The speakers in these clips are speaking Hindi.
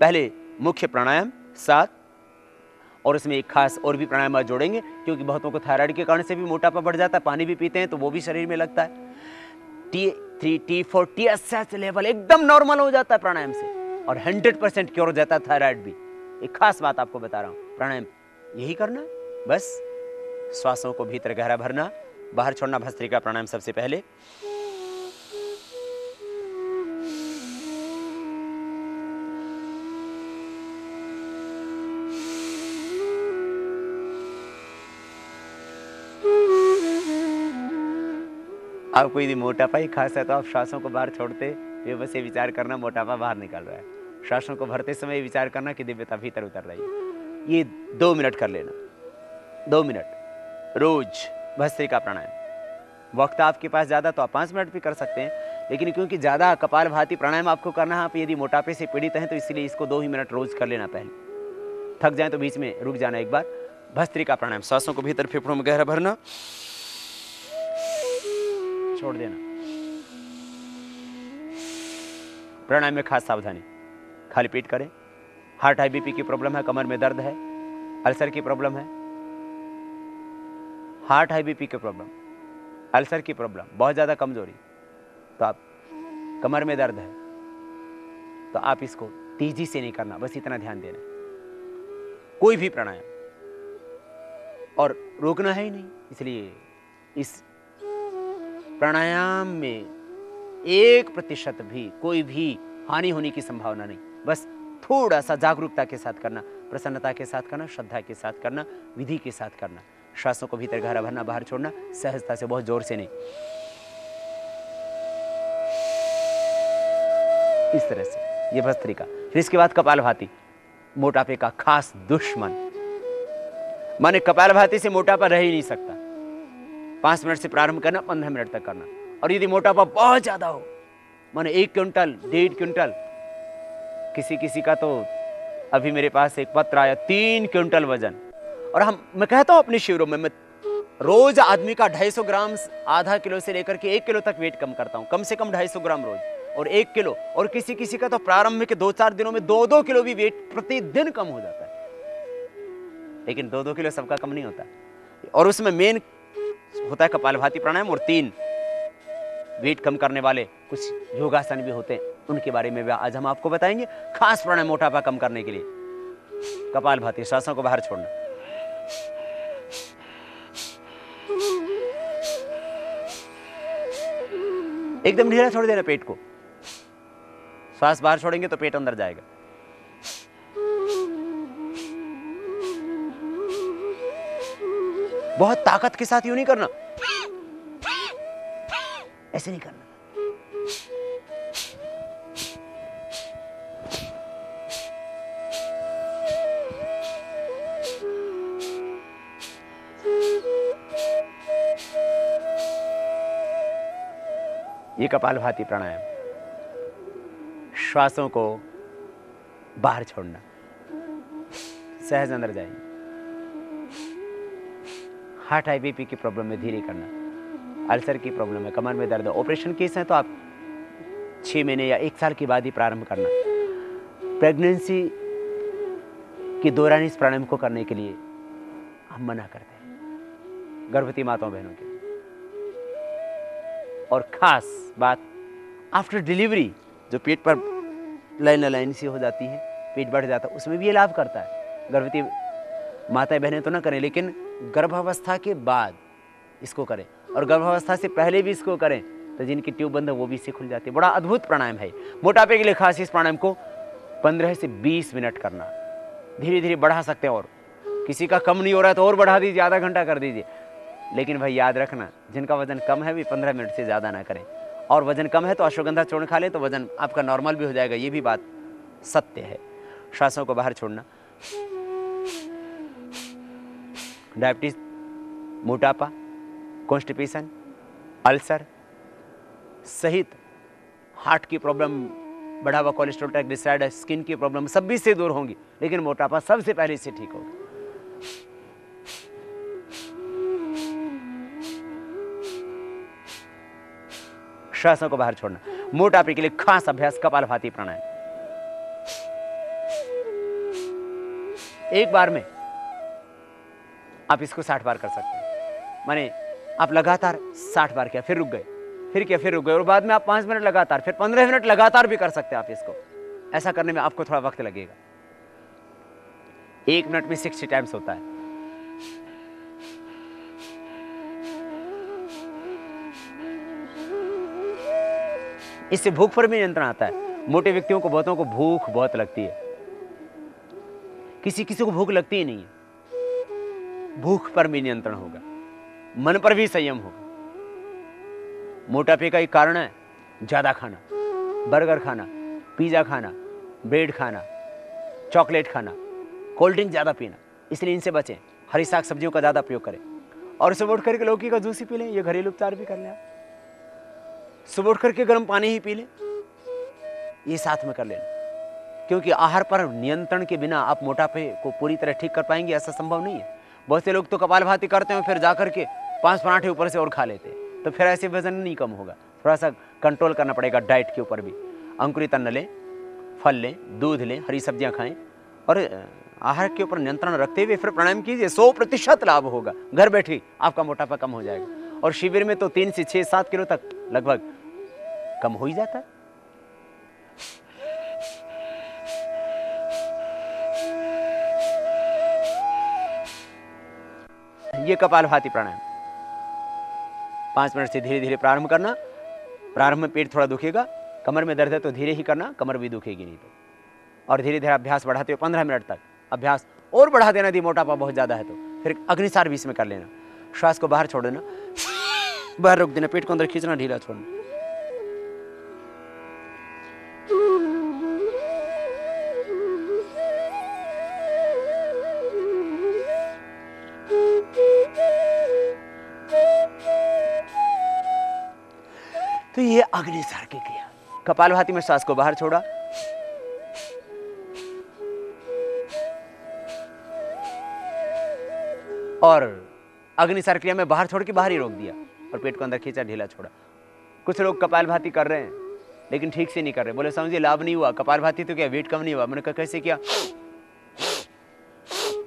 पहले मुख्य प्राणायाम 7 और उसमें एक खास और भी प्राणायाम जोड़ेंगे, क्योंकि बहुतों को थायराइड के कारण से भी मोटापा बढ़ जाता है, पानी भी पीते हैं तो वो भी शरीर में लगता है। T3 T4 TSH लेवल एकदम नॉर्मल हो जाता है प्राणायाम से, और 100% क्योर हो जाता है थायराइड भी। एक खास बात आपको बता रहा हूं, प्राणायाम यही करना है, बस श्वासों को भीतर गहरा भरना, बाहर छोड़ना। भस्त्रिका प्राणायाम सबसे पहले। आपको यदि मोटापा ही खास है तो आप श्वासों को बाहर छोड़ते हुए बस ये विचार करना मोटापा बाहर निकल रहा है। श्वासों को भरते समय विचार करना कि दिव्यता भीतर उतर रही है। ये 2 मिनट कर लेना, 2 मिनट रोज भस्त्रिका प्राणायाम। वक्त आपके पास ज़्यादा तो आप 5 मिनट भी कर सकते हैं, लेकिन क्योंकि ज़्यादा कपालभाति प्राणायाम आपको करना है, आप यदि मोटापे से पीड़ित हैं तो इसलिए इसको 2 ही मिनट रोज कर लेना। पहले थक जाए तो बीच में रुक जाना एक बार। भस्त्रिका प्राणायाम, श्वासों को भीतर फेफड़ों में गहरा भरना, छोड़ देना। प्राणायाम में खास सावधानी, खाली पेट करें। हार्ट हाई बीपी की प्रॉब्लम है, कमर में दर्द है, अल्सर की प्रॉब्लम है, हार्ट हाई बीपी की प्रॉब्लम, अल्सर की प्रॉब्लम, बहुत ज्यादा कमजोरी, तो आप कमर में दर्द है तो आप इसको तेजी से नहीं करना, बस इतना ध्यान देना। कोई भी प्राणायाम और रोकना है ही नहीं, इसलिए इस प्राणायाम में 1% भी कोई भी हानि होने की संभावना नहीं। बस थोड़ा सा जागरूकता के साथ करना, प्रसन्नता के साथ करना, श्रद्धा के साथ करना, विधि के साथ करना। श्वासों को भीतर गहरा भरना, बाहर छोड़ना, सहजता से, बहुत जोर से नहीं। इस तरह से ये भस्त्रिका। फिर इसके बाद कपालभाति, मोटापे का खास दुश्मन। माने कपालभाति से मोटापा रह ही नहीं सकता। 5 मिनट से प्रारंभ करना, 15 मिनट तक करना। और यदि मोटापा बहुत ज्यादा हो, माने 1 क्विंटल 1.5 क्विंटल, किसी का तो अभी मेरे पास एक पत्र आया 3 क्विंटल वजन। और मैं कहता हूं अपने शिविरों में, मैं रोज आदमी का 250 ग्राम, आधा किलो से लेकर के 1 किलो तक वेट कम करता हूं, कम से कम 250 ग्राम रोज, और 1 किलो। और किसी का तो प्रारंभ के 2-4 दिनों में 2-2 किलो भी वेट प्रतिदिन कम हो जाता है। लेकिन 2-2 किलो सबका कम नहीं होता, और उसमें मेन होता है कपालभाति प्राणायाम। और 3 वेट कम करने वाले कुछ योगासन भी होते हैं, उनके बारे में भी आज हम आपको बताएंगे। खास प्राणायाम मोटापा कम करने के लिए कपालभाति, श्वासों को बाहर छोड़ना। एकदम ढीला छोड़ देना पेट को, श्वास बाहर छोड़ेंगे तो पेट अंदर जाएगा। बहुत ताकत के साथ यूं नहीं करना, ऐसे नहीं करना। ये कपालभाति प्राणायाम, श्वासों को बाहर छोड़ना, सहज अंदर जाएंगे। हार्ट हाई बीपी की प्रॉब्लम में धीरे करना, अल्सर की प्रॉब्लम है, कमर में दर्द है, ऑपरेशन केस है तो आप 6 महीने या 1 साल के बाद ही प्रारंभ करना। प्रेगनेंसी के दौरान इस प्राणायाम को करने के लिए हम मना करते हैं, गर्भवती माताओं बहनों के लिए। और खास बात, आफ्टर डिलीवरी जो पेट पर लाइन सी हो जाती है, पेट बढ़ जाता है, उसमें भी ये लाभ करता है। गर्भवती माताएं बहनें तो ना करें, लेकिन गर्भावस्था के बाद इसको करें, और गर्भावस्था से पहले भी इसको करें तो जिनकी ट्यूब बंद है वो भी इससे खुल जाती है। बड़ा अद्भुत प्राणायाम है। मोटापे के लिए खास इस प्राणायाम को 15 से 20 मिनट करना, धीरे धीरे बढ़ा सकते हैं। और किसी का कम नहीं हो रहा है तो और बढ़ा दीजिए, आधा घंटा कर दीजिए। लेकिन भाई याद रखना, जिनका वजन कम है भी 15 मिनट से ज़्यादा ना करें, और वजन कम है तो अश्वगंधा चूर्ण खा लें तो वजन आपका नॉर्मल भी हो जाएगा। ये भी बात सत्य है। श्वासों को बाहर छोड़ना। डायबिटीज, मोटापा, कॉन्स्टिपेशन, अल्सर सहित हार्ट की प्रॉब्लम, बढ़ा हुआ कोलेस्ट्रॉल, ट्राइग्लिसराइड, स्किन की प्रॉब्लम सब भी से दूर होंगी, लेकिन मोटापा सबसे पहले इससे ठीक होगा। श्वासों को बाहर छोड़ना। मोटापे के लिए खास अभ्यास कपालभाति प्राणायाम। एक बार में आप इसको 60 बार कर सकते हैं। माने आप लगातार 60 बार किया, फिर रुक गए, फिर किया, फिर रुक गए, और बाद में आप 5 मिनट लगातार, फिर 15 मिनट लगातार भी कर सकते हैं आप इसको। ऐसा करने में आपको थोड़ा वक्त लगेगा। 1 मिनट में 60 टाइम्स होता है। इससे भूख पर भी नियंत्रण आता है। मोटे व्यक्तियों को, बहुतों को भूख बहुत लगती है, किसी किसी को भूख लगती ही नहीं है। भूख पर भी नियंत्रण होगा, मन पर भी संयम होगा। मोटापे का एक कारण है ज्यादा खाना, बर्गर खाना, पिज्जा खाना, ब्रेड खाना, चॉकलेट खाना, कोल्ड ड्रिंक ज्यादा पीना। इसलिए इनसे बचें, हरी साग सब्जियों का ज्यादा प्रयोग करें, और सुबह उठ करके लौकी का जूस ही पी लें। ये घरेलू उपचार भी कर लें। सुबह उठ करके गर्म पानी ही पी लें, ये साथ में कर लेना। क्योंकि आहार पर नियंत्रण के बिना आप मोटापे को पूरी तरह ठीक कर पाएंगे, ऐसा संभव नहीं है। बहुत से लोग तो कपालभाति करते हैं, फिर जाकर के 5 पराठे ऊपर से और खा लेते हैं, तो फिर ऐसे वजन नहीं कम होगा। थोड़ा सा कंट्रोल करना पड़ेगा डाइट के ऊपर भी। अंकुरित अन्न लें, फल लें, दूध लें, हरी सब्जियां खाएं, और आहार के ऊपर नियंत्रण रखते हुए फिर प्राणायाम कीजिए। 100% लाभ होगा। घर बैठे आपका मोटापा कम हो जाएगा, और शिविर में तो 3 से 6-7 किलो तक लगभग कम हो ही जाता है। ये कपालभाति प्राणायाम 5 मिनट से धीरे धीरे प्रारंभ करना। प्रारंभ में पेट थोड़ा दुखेगा, कमर में दर्द है तो धीरे ही करना, कमर भी दुखेगी नहीं तो। और धीरे धीरे अभ्यास बढ़ाते हुए 15 मिनट तक अभ्यास और बढ़ा देना। यदि मोटापा बहुत ज्यादा है तो फिर अग्निसार भी इसमें कर लेना। श्वास को बाहर छोड़ देना, बाहर रोक देना, पेट को अंदर खींचना, ढीला छोड़ना। तो ये अग्निसार की क्रिया। कपालभाति में श्वास को बाहर छोड़ा, और अग्निसार क्रिया में बाहर छोड़ के बाहर ही रोक दिया, और पेट को अंदर खींचा, ढीला छोड़ा। कुछ लोग कपालभाति कर रहे हैं लेकिन ठीक से नहीं कर रहे। बोले समझिए लाभ नहीं हुआ, कपालभाति तो क्या वेट कम नहीं हुआ। मैंने कहा कैसे किया?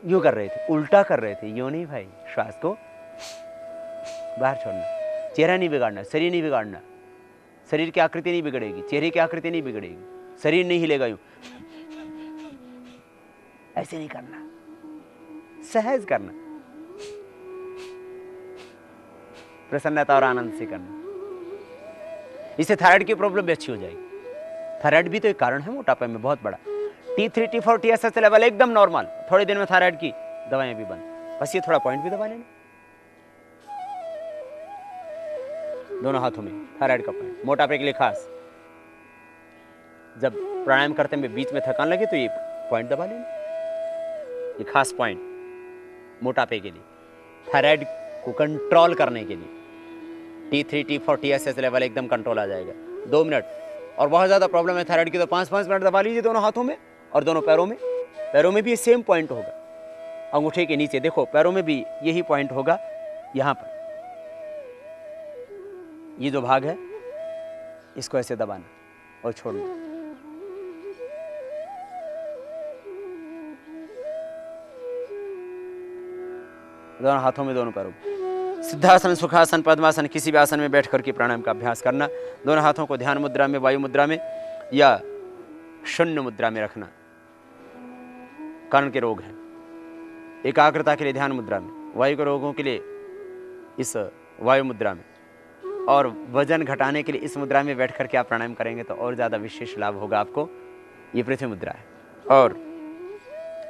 यूं कर रहे थे, उल्टा कर रहे थे। यूं नहीं भाई, श्वास को बाहर छोड़ना। चेहरा नहीं बिगाड़ना, शरीर नहीं बिगाड़ना, शरीर की आकृति नहीं बिगड़ेगी, चेहरे की आकृति नहीं बिगड़ेगी, शरीर नहीं हिलेगा। यूं ऐसे नहीं करना, सहज करना, प्रसन्नता और आनंद से करना। इससे थायराइड की प्रॉब्लम भी अच्छी हो जाएगी। थायराइड भी तो एक कारण है मोटापे में बहुत बड़ा। T3, T4, TSH लेवल एकदम नॉर्मल, थोड़े दिन में थायराइड की दवाएं भी बंद। बस ये थोड़ा पॉइंट भी दबा लेना, दोनों हाथों में थायराइड का पॉइंट, मोटापे के लिए खास। जब प्राणायाम करते में बीच में थकान लगे तो ये पॉइंट दबा लेना, ये खास पॉइंट मोटापे के लिए, थायराइड को कंट्रोल करने के लिए। T3, T4, TSH लेवल एकदम कंट्रोल आ जाएगा 2 मिनट। और बहुत ज़्यादा प्रॉब्लम है थायराइड की तो 5-5 मिनट दबा लीजिए दोनों हाथों में और दोनों पैरों में। पैरों में भी ये सेम पॉइंट होगा, अंगूठे के नीचे देखो, पैरों में भी यही पॉइंट होगा। यहाँ पर ये जो भाग है इसको ऐसे दबाना और छोड़ना। दोनों हाथों में, दोनों पैरों में। सिद्धासन, सुखासन, पद्मासन, किसी भी आसन में बैठ करके प्राणायाम का अभ्यास करना। दोनों हाथों को ध्यान मुद्रा में, वायु मुद्रा में या शून्य मुद्रा में रखना। कर्ण के रोग हैं, एकाग्रता के लिए ध्यान मुद्रा में, वायु के रोगों के लिए इस वायु मुद्रा में, और वजन घटाने के लिए इस मुद्रा में बैठ करके आप प्राणायाम करेंगे तो और ज़्यादा विशेष लाभ होगा आपको। ये पृथ्वी मुद्रा है। और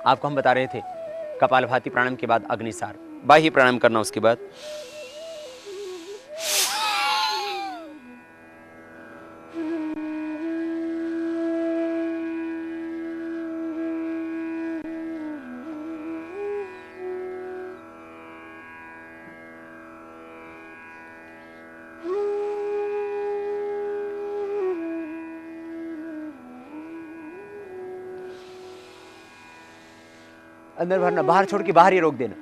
आपको हम बता रहे थे कपालभाति प्राणायाम के बाद अग्निसार, बाह्य प्राणायाम करना उसके बाद। अंदर भरना, बाहर छोड़ के बाहर ही रोक देना।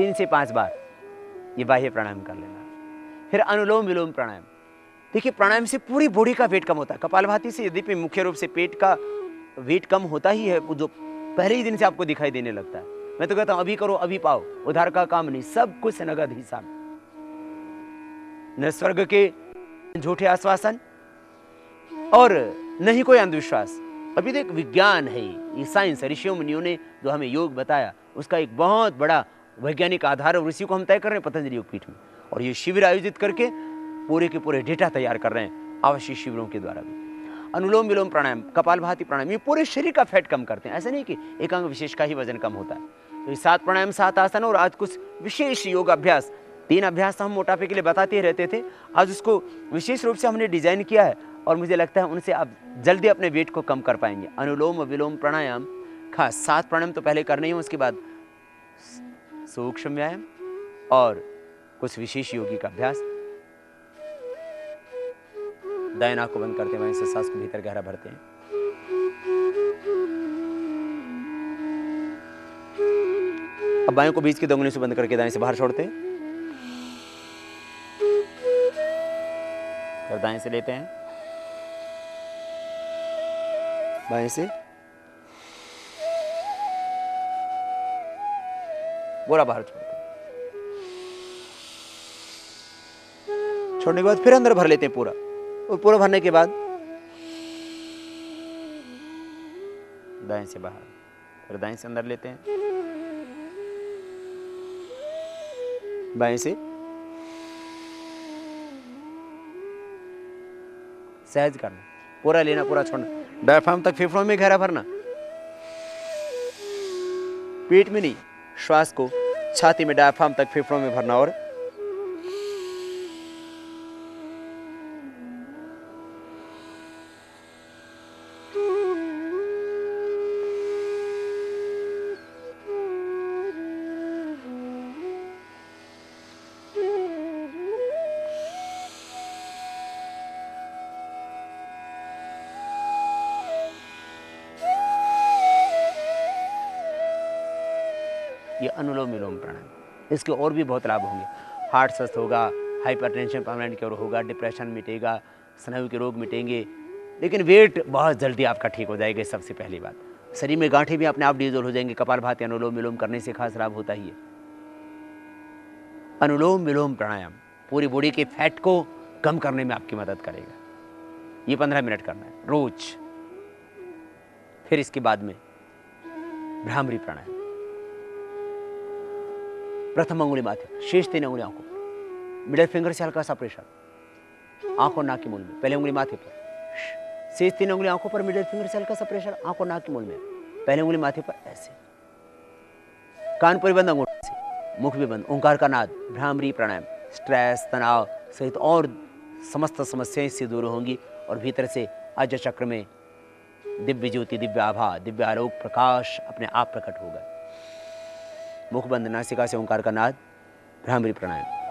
3 से 5 बार ये बाह्य प्राणायाम कर लेना। फिर अनुलोम विलोम प्राणायाम। देखिए, प्राणायाम से पूरी बॉडी का वेट कम होता है। कपालभाति से यद्यपि मुख्य रूप से पेट का वेट कम होता ही है, जो पहले ही दिन से आपको दिखाई देने लगता है। मैं तो कहता हूं अभी करो अभी पाओ, उधार का काम नहीं, सब कुछ नगद हिसाब। न स्वर्ग के झूठे आश्वासन और न ही कोई अंधविश्वास। अभी तो एक विज्ञान है, ये साइंस, ऋषियों मुनियों ने जो हमें योग बताया उसका एक बहुत बड़ा वैज्ञानिक आधार और इसी को हम तय कर रहे हैं पतंजलि योगपीठ में। और ये शिविर आयोजित करके पूरे के पूरे डेटा तैयार कर रहे हैं आवश्यक शिविरों के द्वारा भी। अनुलोम विलोम प्राणायाम, कपालभाति प्राणायाम, ये पूरे शरीर का फैट कम करते हैं। ऐसा नहीं कि एक अंग विशेष का ही वजन कम होता है। तो ये 7 प्राणायाम, 7 आसन और आज कुछ विशेष योग अभ्यास, 3 अभ्यास हम मोटापे के लिए बताते ही रहते थे, आज उसको विशेष रूप से हमने डिजाइन किया है और मुझे लगता है उनसे आप जल्दी अपने वेट को कम कर पाएंगे। अनुलोम विलोम प्राणायाम, खास 7 प्राणायाम तो पहले करने ही, उसके बाद सूक्ष्म व्यायाम और कुछ विशेष योगी का अभ्यास। दाएं नाक को बंद करते हैं, से सांस को भीतर गहरा भरते हैं। अब बाएं को बीच की 2 उंगलियों से बंद करके दाएं से बाहर छोड़ते हैं। फिर दाएं से लेते हैं, बाएं से पूरा बाहर छोड़ते हैं। छोड़ने के बाद फिर अंदर भर लेते हैं पूरा, और पूरा भरने के बाद दाएं से बाहर, फिर दाएं से अंदर लेते हैं, बाएं से सहज करना, पूरा लेना पूरा छोड़ना, डायफ्राम तक फेफड़ों में गहरा भरना, पेट में नहीं, श्वास को छाती में डायफ्राम तक फेफड़ों में भरना। और ये अनुलोम विलोम प्राणायाम, इसके और भी बहुत लाभ होंगे। हार्ट स्वस्थ होगा, हाइपरटेंशन परमानेंट क्योर होगा, डिप्रेशन मिटेगा, स्नायु के रोग मिटेंगे, लेकिन वेट बहुत जल्दी आपका ठीक हो जाएगा। सबसे पहली बात, शरीर में गांठें भी अपने आप डिजोल्व हो जाएंगे। कपालभाति अनुलोम विलोम करने से खास लाभ होता ही है। अनुलोम विलोम प्राणायाम पूरी बॉडी के फैट को कम करने में आपकी मदद करेगा। ये 15 मिनट करना है रोज। फिर इसके बाद में भ्रामरी प्राणायाम, प्रथम अंगुली माथे, शेष 3 अंगुली आंखों पर, मिडिल फिंगर से हल्का सा प्रेशर आंखों नाक के मूल में, पहले उंगली माथे पर, शेष 3 अंगुली आंखों पर, मिडिल फिंगर से हल्का सा प्रेशर आंखों नाक के मूल में, पहले उंगली माथे पर, ऐसे कान पर बंद, अंगूठे से, मुख भी बंद, ओंकार का नाद। भ्रामरी प्राणायाम स्ट्रेस, तनाव सहित और समस्त समस्याएं इससे दूर होंगी और भीतर से आज्ञा चक्र में दिव्य ज्योति, दिव्य आभा, दिव्य आलोक प्रकाश अपने आप प्रकट होगा। मुख बंद, नासिका से ओंकार का नाद, भ्रामरी प्राणायाम।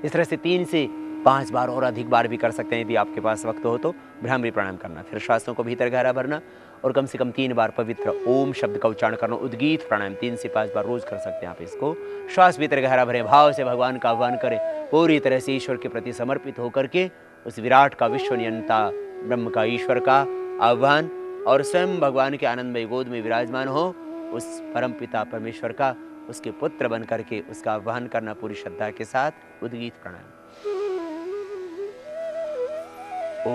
इस तरह से 3 से 5 बार और अधिक बार भी कर सकते हैं यदि आपके पास वक्त हो तो भ्रामरी प्राणायाम करना। फिर श्वासों को भीतर गहरा भरना और कम से कम 3 बार पवित्र ओम शब्द का उच्चारण करना। उद्गीत प्राणायाम 3 से 5 बार रोज कर सकते हैं आप इसको। श्वास भीतर गहरा भरें, भाव से भगवान का आह्वान करें, पूरी तरह से ईश्वर के प्रति समर्पित होकर के उस विराट का, विश्व नियंता ब्रह्म का, ईश्वर का आह्वान और स्वयं भगवान के आनंदमय गोद में विराजमान हो उस परम पिता परमेश्वर का, उसके पुत्र बन करके उसका आह्वान करना पूरी श्रद्धा के साथ। उद्गीत प्राणायाम। इस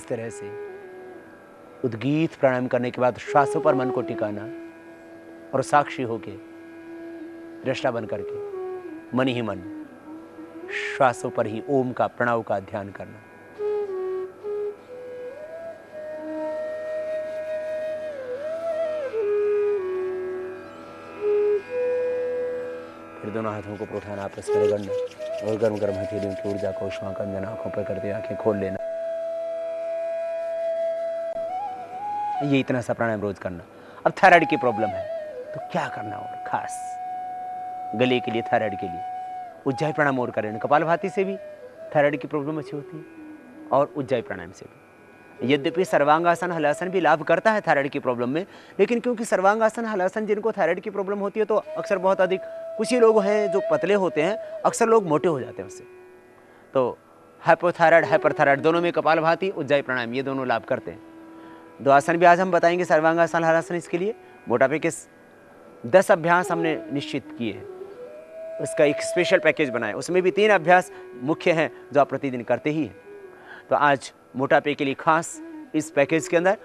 तरह से उद्गीत प्राणायाम करने के बाद श्वासों पर मन को टिकाना और साक्षी होके दृष्टा बन करके मन ही मन श्वासों पर ही ओम का प्रणव का ध्यान करना। फिर दोनों हाथों को उठाना, आपस में रगड़ना और गर्म गर्म हथेलियों की ऊर्जा को उष्माकंदन आंखों पर करते आंखें खोल लेना। ये इतना सा प्राणायाम रोज करना। अब थायराइड की प्रॉब्लम है तो क्या करना, और खास गले के लिए, थायराइड के लिए उज्जाई प्राणायाम और करें। कपालभाति से भी थायराइड की प्रॉब्लम अच्छी होती है और उज्जाई प्राणायाम से भी। यद्यपि सर्वांगासन हलासन भी लाभ करता है थायराइड की प्रॉब्लम में, लेकिन क्योंकि सर्वांगासन हलासन जिनको थायराइड की प्रॉब्लम होती है तो अक्सर बहुत अधिक, कुछ ही लोग हैं जो पतले होते हैं, अक्सर लोग मोटे हो जाते हैं उससे। तो हाइपोथायराइड हाइपरथायराइड दोनों में कपालभाति उज्जाई प्राणायाम ये दोनों लाभ करते हैं। दो आसन भी आज हम बताएंगे सर्वांगासन हलासन। इसके लिए मोटापे के 10 अभ्यास हमने निश्चित किए हैं, उसका एक स्पेशल पैकेज बनाया, उसमें भी 3 अभ्यास मुख्य हैं जो आप प्रतिदिन करते ही हैं। तो आज मोटापे के लिए खास इस पैकेज के अंदर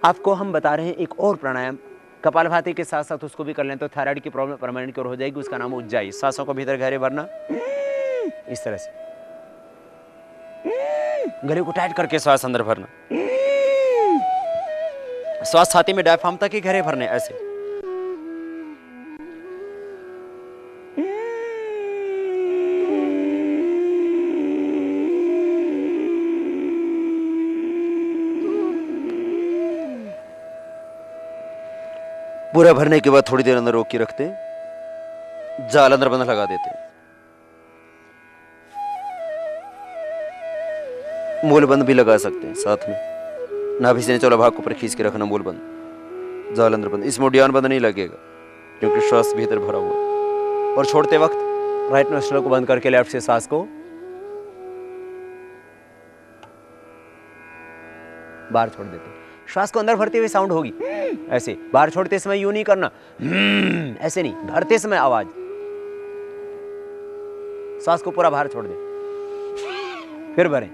आपको हम बता रहे हैं एक और प्राणायाम, कपालभाति के साथ साथ उसको भी कर लें तो थायराइड की प्रॉब्लम परमानेंट क्योर हो जाएगी। उसका नाम उज्जाई। सांसों को भीतर गहरे भरना, इस तरह से गले को टाइट करके श्वास अंदर भरना, श्वास छाती में डायफ्राम तक ही गहरे भरने, ऐसे। पूरा भरने के बाद थोड़ी देर अंदर रोक के रखते हैं, जाल अंदर बंद लगा देते हैं। मूल बंद भी लगा सकते हैं साथ में। नाभि से निचला भाग को ऊपर खींच के रखना, मूल बंद, जाल अंदर बंद। इसमें उड्यान बंद नहीं लगेगा क्योंकि श्वास भीतर भरा हुआ है। और छोड़ते वक्त राइट नोस्ट्रल को बंद करके लेफ्ट से सांस को बाहर छोड़ देते हैं। श्वास को अंदर भरते हुए साउंड होगी ऐसे, बाहर छोड़ते समय यूं नहीं करना, ऐसे नहीं, भरते समय आवाज। श्वास को पूरा बाहर छोड़ दे, फिर भरें।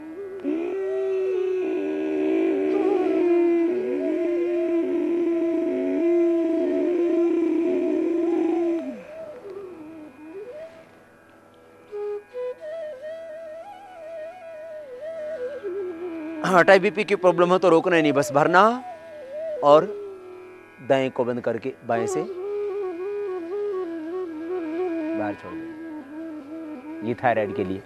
हाँ, टाइप बीपी की प्रॉब्लम हो तो रोकना ही नहीं, बस भरना और दाएं को बंद करके बाएं से बाहर छोड़ देना। ये थायराइड के लिए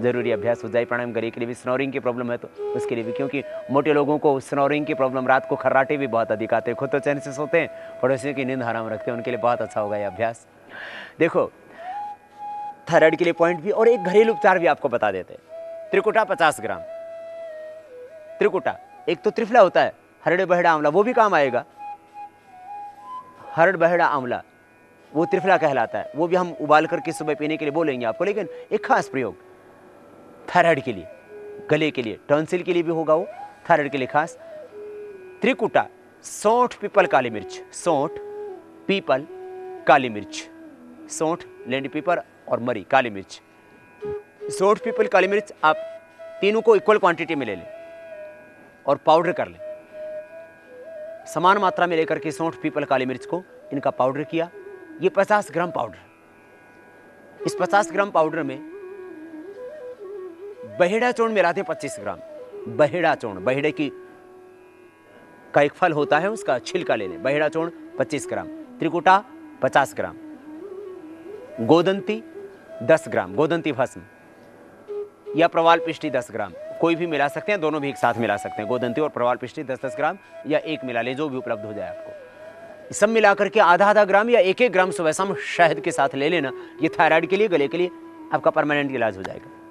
जरूरी अभ्यास। उज्जाई प्राणायाम गले के लिए भी, स्नोरिंग की प्रॉब्लम है तो उसके लिए भी, क्योंकि मोटे लोगों को स्नोरिंग की प्रॉब्लम, रात को खर्राटे भी बहुत अधिक आते हैं, खुद तो चैन से सोते हैं, पड़ोसियों की नींद हराम रखते हैं, उनके लिए बहुत अच्छा होगा ये अभ्यास। देखो थायराइड के लिए पॉइंट भी और एक घरेलू उपचार भी आपको बता देते हैं। त्रिकुटा 50 ग्राम। त्रिकुटा एक तो त्रिफला होता है, हरड़ बहेड़ा आंवला, वो भी काम आएगा। हरड़ बहेड़ा आंवला वो त्रिफला कहलाता है, वो भी हम उबाल करके सुबह पीने के लिए बोलेंगे आपको। लेकिन एक खास प्रयोग थायराइड के लिए, गले के लिए, टॉन्सिल के लिए भी होगा वो, थायराइड के लिए खास। त्रिकुटा, सौंठ पीपल काली मिर्च, सौंठ पीपल काली मिर्च, सौंठ लेंडी पीपर और मरी काली मिर्च। सौंठ पीपल काली मिर्च आप तीनों को इक्वल क्वांटिटी में ले लें और पाउडर कर लें। समान मात्रा में लेकर के सौंठ पीपल काली मिर्च को इनका पाउडर किया। ये 50 ग्राम पाउडर। इस 50 ग्राम पाउडर में बहेड़ा चूर्ण मिलाते हैं 25 ग्राम। बहेड़ा चूर्ण, बहेड़े की का एक फल होता है, उसका छिलका ले लें। बहेड़ा चूर्ण 25 ग्राम, त्रिकुटा 50 ग्राम, गोदंती 10 ग्राम, गोदंती भस्म या प्रवाल पिष्टी 10 ग्राम, कोई भी मिला सकते हैं, दोनों भी एक साथ मिला सकते हैं। गोदंती और प्रवाल पिष्टी 10-10 ग्राम या एक मिला ले, जो भी उपलब्ध हो जाए आपको। सब मिलाकर के आधा-आधा ग्राम या 1-1 ग्राम सुबह शाम शहद के साथ ले लेना। ये थायराइड के लिए, गले के लिए आपका परमानेंट इलाज हो जाएगा।